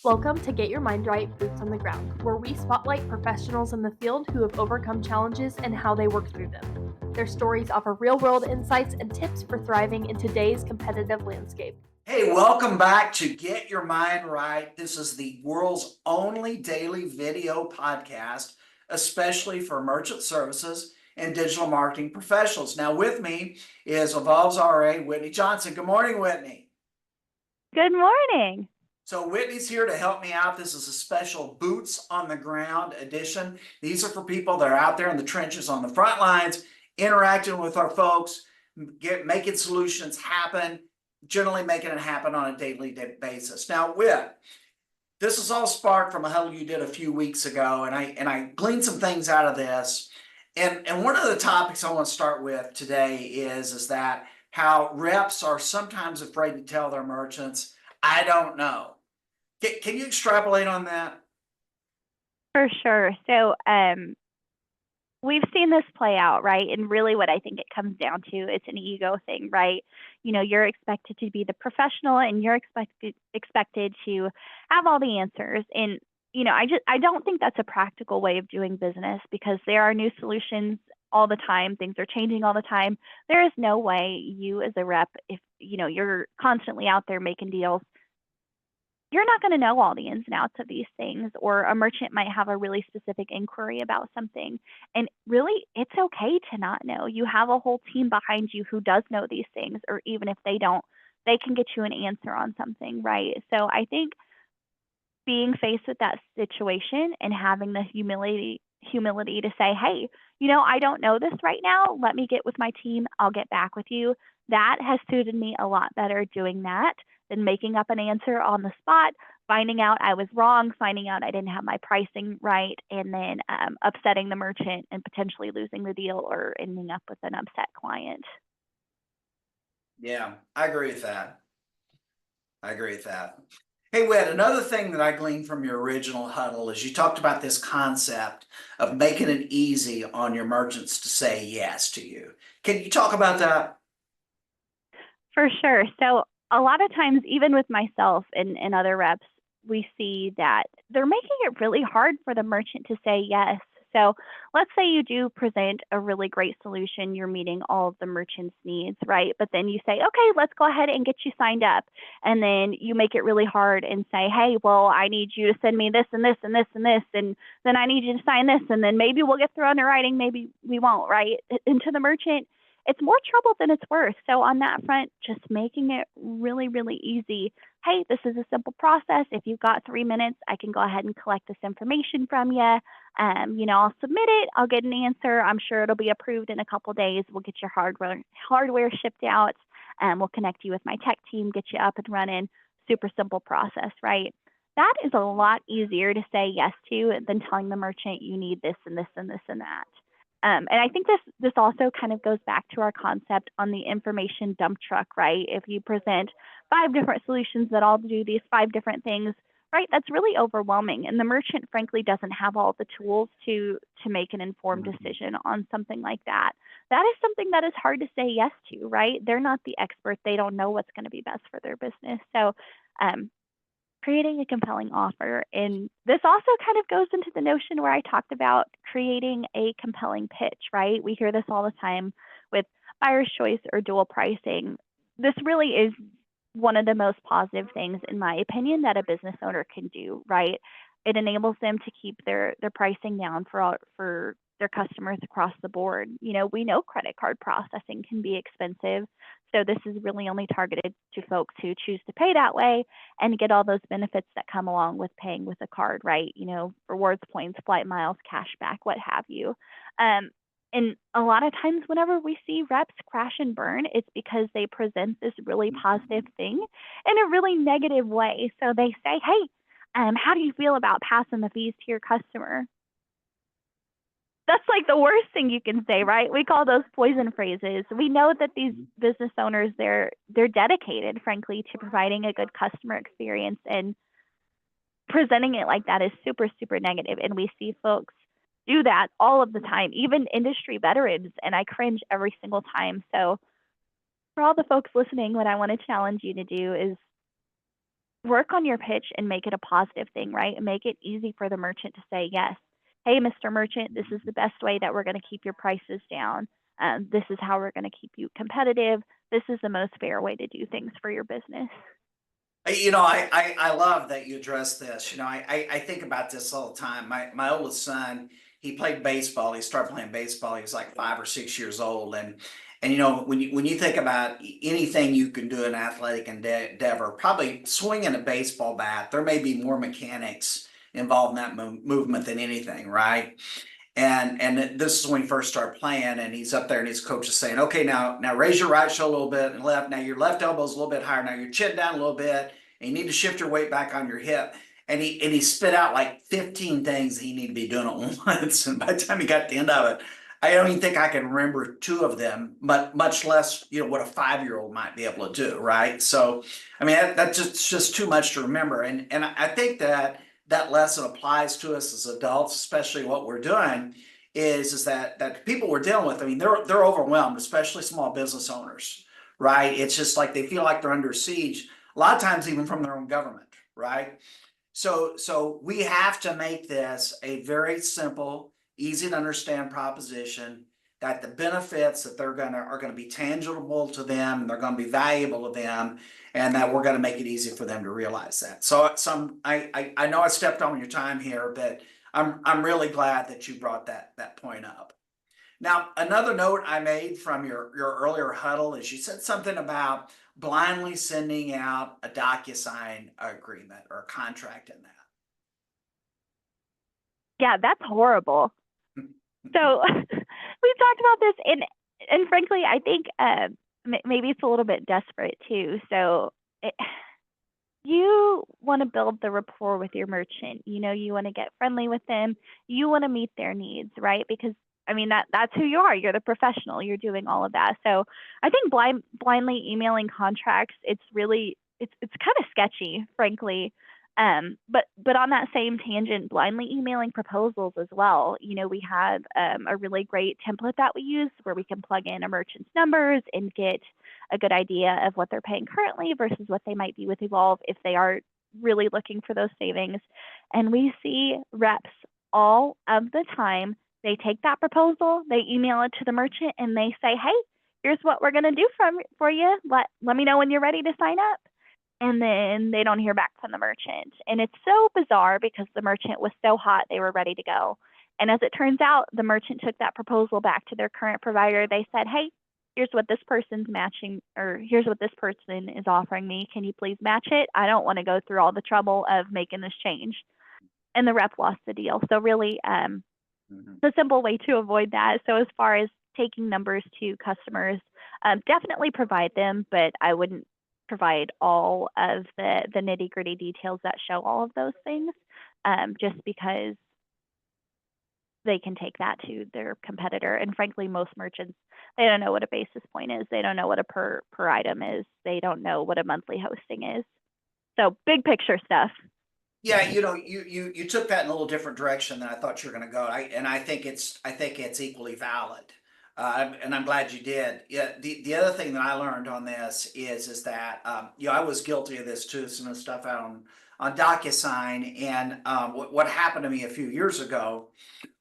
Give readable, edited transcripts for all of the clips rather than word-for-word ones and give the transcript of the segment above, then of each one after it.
Welcome to Get Your Mind Right, Boots on the Ground, where we spotlight professionals in the field who have overcome challenges and how they work through them. Their stories offer real-world insights and tips for thriving in today's competitive landscape. Hey, welcome back to Get Your Mind Right. This is the world's only daily video podcast, especially for merchant services and digital marketing professionals. Now, with me is Evolve's RA, Whitney Johnson. Good morning, Whitney. Good morning. So Whitney's here to help me out. This is a special Boots on the Ground edition. These are for people that are out there in the trenches on the front lines, interacting with our folks, making solutions happen, generally making it happen on a daily basis. Now, this is all sparked from a huddle you did a few weeks ago, and I gleaned some things out of this. And one of the topics I want to start with today is that how reps are sometimes afraid to tell their merchants, I don't know. Can you extrapolate on that? For sure. So we've seen this play out, right? And really what I think it comes down to, it's an ego thing, right? You know, you're expected to be the professional and you're expected to have all the answers. And, you know, I don't think that's a practical way of doing business because there are new solutions all the time. Things are changing all the time. There is no way you as a rep, if, you know, you're constantly out there making deals, you're not going to know all the ins and outs of these things, or a merchant might have a really specific inquiry about something. And really, it's okay to not know. You have a whole team behind you who does know these things, or even if they don't, they can get you an answer on something, right? So I think being faced with that situation and having the humility to say, hey, you know, I don't know this right now. Let me get with my team. I'll get back with you. That has suited me a lot better doing that than making up an answer on the spot, finding out I was wrong, finding out I didn't have my pricing right, and then upsetting the merchant and potentially losing the deal or ending up with an upset client. Yeah, I agree with that. Hey, Whit, another thing that I gleaned from your original huddle is you talked about this concept of making it easy on your merchants to say yes to you. Can you talk about that? For sure. So a lot of times, even with myself and other reps, we see that they're making it really hard for the merchant to say yes. So let's say you do present a really great solution, you're meeting all of the merchant's needs, right? But then you say, okay, let's go ahead and get you signed up. And then you make it really hard and say, hey, well, I need you to send me this and this and this and this. And then I need you to sign this. And then maybe we'll get through underwriting, maybe we won't, right? And to the merchant, it's more trouble than it's worth. So on that front, just making it really, really easy. Hey, this is a simple process. If you've got 3 minutes, I can go ahead and collect this information from you. You know, I'll submit it. I'll get an answer. I'm sure it'll be approved in a couple of days. We'll get your hardware shipped out. We'll connect you with my tech team, get you up and running. Super simple process, right? That is a lot easier to say yes to than telling the merchant you need this and this and this and that. And I think this also kind of goes back to our concept on the information dump truck, right? If you present 5 different solutions that all do these 5 different things, right, that's really overwhelming. And the merchant, frankly, doesn't have all the tools to make an informed decision on something like that. That is something that is hard to say yes to, right? They're not the expert. They don't know what's going to be best for their business. So creating a compelling offer. And this also kind of goes into the notion where I talked about creating a compelling pitch, right? We hear this all the time with buyer's choice or dual pricing. This really is one of the most positive things, in my opinion, that a business owner can do, right? It enables them to keep their pricing down for their customers across the board. You know, we know credit card processing can be expensive. So this is really only targeted to folks who choose to pay that way and get all those benefits that come along with paying with a card, right? You know, rewards points, flight miles, cash back, what have you. And a lot of times whenever we see reps crash and burn, it's because they present this really positive thing in a really negative way. So they say, hey, how do you feel about passing the fees to your customer? That's like the worst thing you can say, right? We call those poison phrases. We know that these business owners, they're dedicated, frankly, to providing a good customer experience, and presenting it like that is super, super negative. And we see folks do that all of the time, even industry veterans, and I cringe every single time. So for all the folks listening, what I want to challenge you to do is work on your pitch and make it a positive thing, right? And make it easy for the merchant to say yes. Hey, Mr. Merchant, this is the best way that we're going to keep your prices down. This is how we're going to keep you competitive. This is the most fair way to do things for your business. I love that you address this. I think about this all the time. My oldest son, he played baseball. He started playing baseball. He was like 5 or 6 years old. And when you think about anything you can do in athletic endeavor, probably swinging a baseball bat, there may be more mechanics involved in that movement than anything, right? And this is when he first started playing, and he's up there, and his coach is saying, "Okay, now raise your right shoulder a little bit and left. Now your left elbow's a little bit higher. Now your chin down a little bit, and you need to shift your weight back on your hip." And he spit out like 15 things he needed to be doing at once. And by the time he got to the end of it, I don't even think I can remember two of them, but much less, what a 5-year-old might be able to do, right? So, I mean, that's just too much to remember. And I think that lesson applies to us as adults, especially what we're doing is that the people we're dealing with, I mean, they're overwhelmed, especially small business owners, right? It's just like they feel like they're under siege, a lot of times even from their own government, right? So we have to make this a very simple, easy to understand proposition that the benefits that are gonna be tangible to them, and they're gonna be valuable to them, and that we're gonna make it easy for them to realize that. So I know I stepped on your time here, but I'm really glad that you brought that point up. Now, another note I made from your earlier huddle is you said something about blindly sending out a DocuSign agreement or a contract in that. Yeah, that's horrible. So we've talked about this, and frankly, I think maybe it's a little bit desperate too. So you want to build the rapport with your merchant. You want to get friendly with them. You want to meet their needs, right? Because I mean that's who you are. You're the professional. You're doing all of that. So I think blindly emailing contracts, it's kind of sketchy, frankly. But on that same tangent, blindly emailing proposals as well. We have a really great template that we use where we can plug in a merchant's numbers and get a good idea of what they're paying currently versus what they might be with Evolve if they are really looking for those savings. And we see reps all of the time. They take that proposal, they email it to the merchant, and they say, "Hey, here's what we're going to do for you. Let me know when you're ready to sign up." And then they don't hear back from the merchant. And it's so bizarre because the merchant was so hot, they were ready to go. And as it turns out, the merchant took that proposal back to their current provider. They said, "Hey, here's what this person's matching, or here's what this person is offering me. Can you please match it? I don't want to go through all the trouble of making this change." And the rep lost the deal. So really, the simple way to avoid that. So as far as taking numbers to customers, definitely provide them, but I wouldn't provide all of the nitty gritty details that show all of those things, just because they can take that to their competitor. And frankly, most merchants, they don't know what a basis point is. They don't know what a per item is. They don't know what a monthly hosting is. So big picture stuff. Yeah, you took that in a little different direction than I thought you were going to go. I think it's equally valid, and I'm glad you did. Yeah, the other thing that I learned on this is that I was guilty of this too, some of the stuff out on DocuSign, and what happened to me a few years ago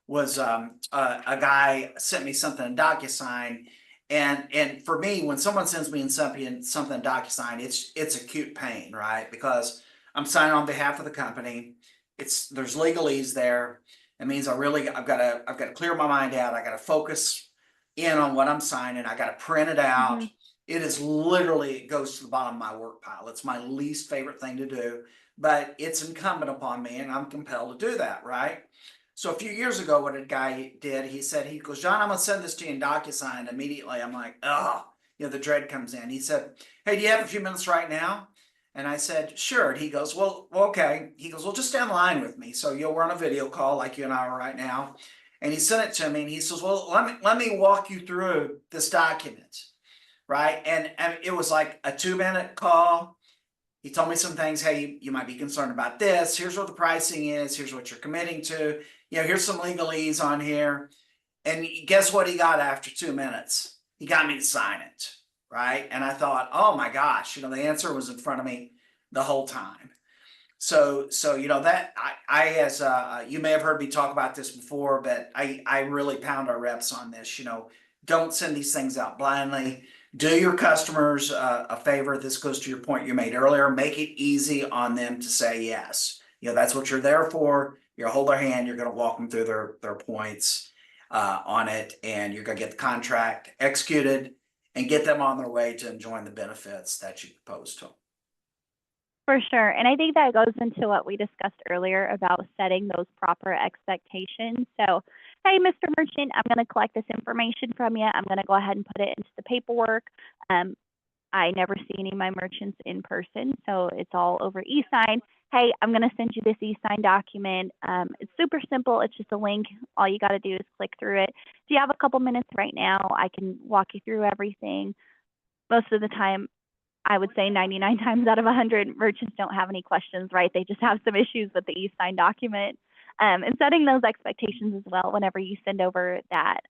was a guy sent me something in DocuSign. And for me, when someone sends me something in DocuSign, it's acute pain, right? Because I'm signing on behalf of the company. There's legalese there. It means I've got to clear my mind out. I got to focus in on what I'm signing. I got to print it out. It goes to the bottom of my work pile. It's my least favorite thing to do, but it's incumbent upon me, and I'm compelled to do that, right? So a few years ago, what a guy did, he goes, "John, I'm gonna send this to you in DocuSign." Immediately, I'm like, oh, the dread comes in. He said, "Hey, do you have a few minutes right now?" And I said, "Sure." And he goes, well, okay. He goes, "Well, just stay on the line with me." So we're on a video call like you and I are right now. And he sent it to me, and he says, "Well, let me walk you through this document." Right. And it was like a 2-minute call. He told me some things. "Hey, you might be concerned about this. Here's what the pricing is. Here's what you're committing to. Here's some legalese on here." And guess what he got after 2 minutes? He got me to sign it. Right. And I thought, oh my gosh, the answer was in front of me the whole time. So you know that I as you may have heard me talk about this before, but I really pound our reps on this. You know, don't send these things out blindly. Do your customers a favor. This goes to your point you made earlier. Make it easy on them to say yes. You know, that's what you're there for. You're hold their hand. You're going to walk them through their points on it, and you're going to get the contract executed and get them on their way to enjoying the benefits that you proposed to them. For sure. And I think that goes into what we discussed earlier about setting those proper expectations. So, hey, Mr. Merchant, I'm going to collect this information from you. I'm going to go ahead and put it into the paperwork. I never see any of my merchants in person, so it's all over e-sign. Hey, I'm going to send you this e-sign document. It's super simple. It's just a link. All you got to do is click through it. Do you have a couple minutes right now? I can walk you through everything. Most of the time, I would say 99 times out of 100, merchants don't have any questions, right? They just have some issues with the e-sign document. And setting those expectations as well whenever you send over that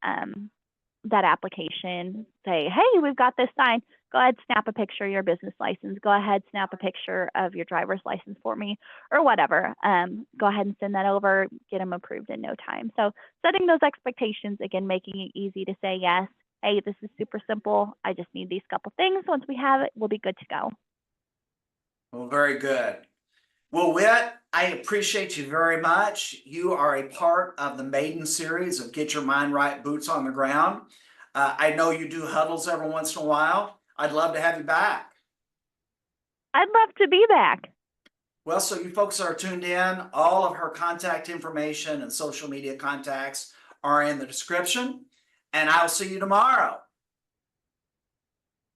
that application. Say, hey, we've got this signed. Go ahead, snap a picture of your business license. Go ahead, snap a picture of your driver's license for me, or whatever. Go ahead and send that over. Get them approved in no time. So setting those expectations, again, making it easy to say yes. Hey, this is super simple. I just need these couple things. Once we have it, we'll be good to go. Well, very good. Well, Whit, I appreciate you very much. You are a part of the maiden series of Get Your Mind Right, Boots on the Ground. I know you do huddles every once in a while. I'd love to have you back. I'd love to be back. Well, so you folks that are tuned in, all of her contact information and social media contacts are in the description, and I'll see you tomorrow.